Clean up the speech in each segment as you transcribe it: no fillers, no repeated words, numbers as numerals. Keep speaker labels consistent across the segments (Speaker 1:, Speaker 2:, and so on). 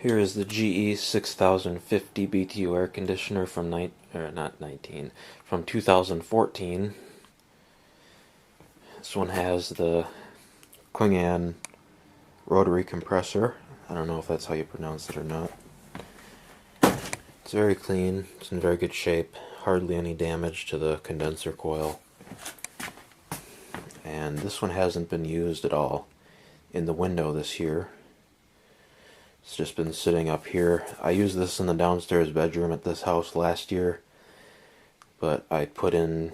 Speaker 1: Here is the GE 6050 BTU Air Conditioner from from 2014. This one has the Quingan rotary compressor. I don't know if that's how you pronounce it or not. It's very clean. It's in very good shape. Hardly any damage to the condenser coil. And this one hasn't been used at all in the window this year. It's just been sitting up here. I used this in the downstairs bedroom at this house last year, but I put in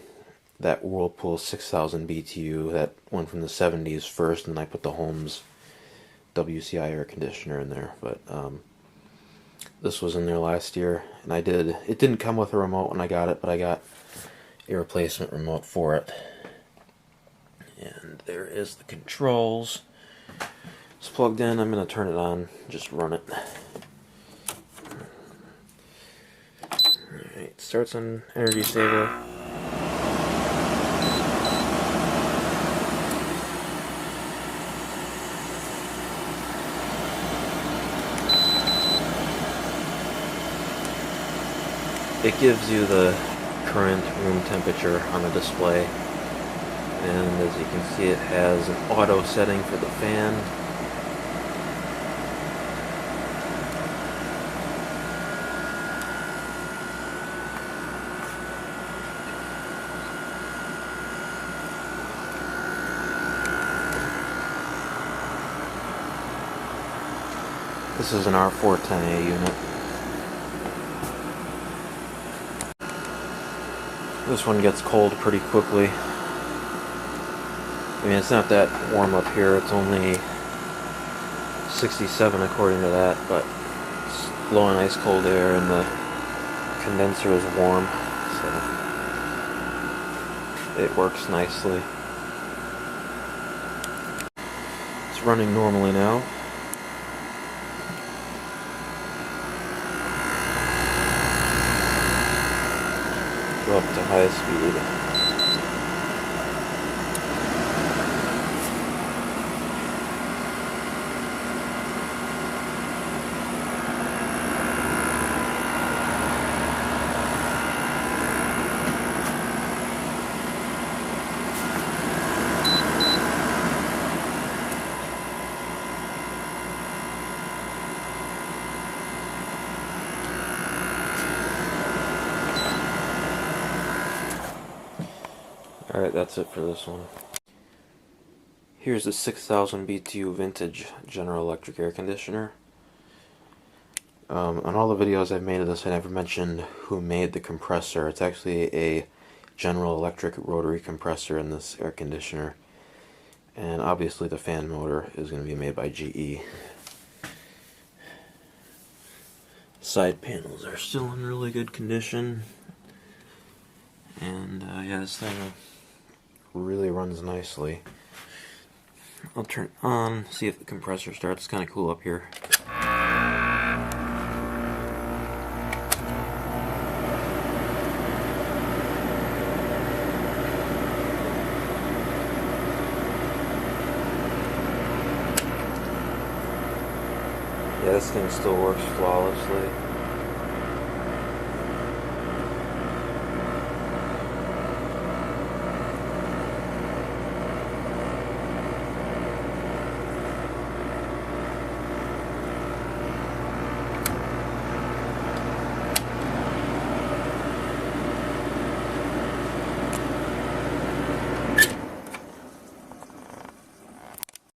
Speaker 1: that Whirlpool 6000 BTU, that one from the 70s first, and I put the Holmes WCI air conditioner in there. But this was in there last year, and it didn't come with a remote when I got it, but I got a replacement remote for it. And there is the controls. It's plugged in. I'm going to turn it on, just run it. Alright, starts on energy saver. It gives you the current room temperature on the display. And as you can see, it has an auto setting for the fan. This is an R410A unit. This one gets cold pretty quickly. I mean, it's not that warm up here. It's only 67 according to that, but it's blowing ice cold air and the condenser is warm, so it works nicely. It's running normally now. Go up to high speed. Alright, that's it for this one. Here's the 6000 BTU vintage General Electric air conditioner. On all the videos I've made of this, I never mentioned who made the compressor. It's actually a General Electric rotary compressor in this air conditioner. And obviously the fan motor is going to be made by GE. Side panels are still in really good condition. And yeah, this thing really runs nicely. I'll turn it on, see if the compressor starts. It's kind of cool up here. Yeah, this thing still works flawlessly.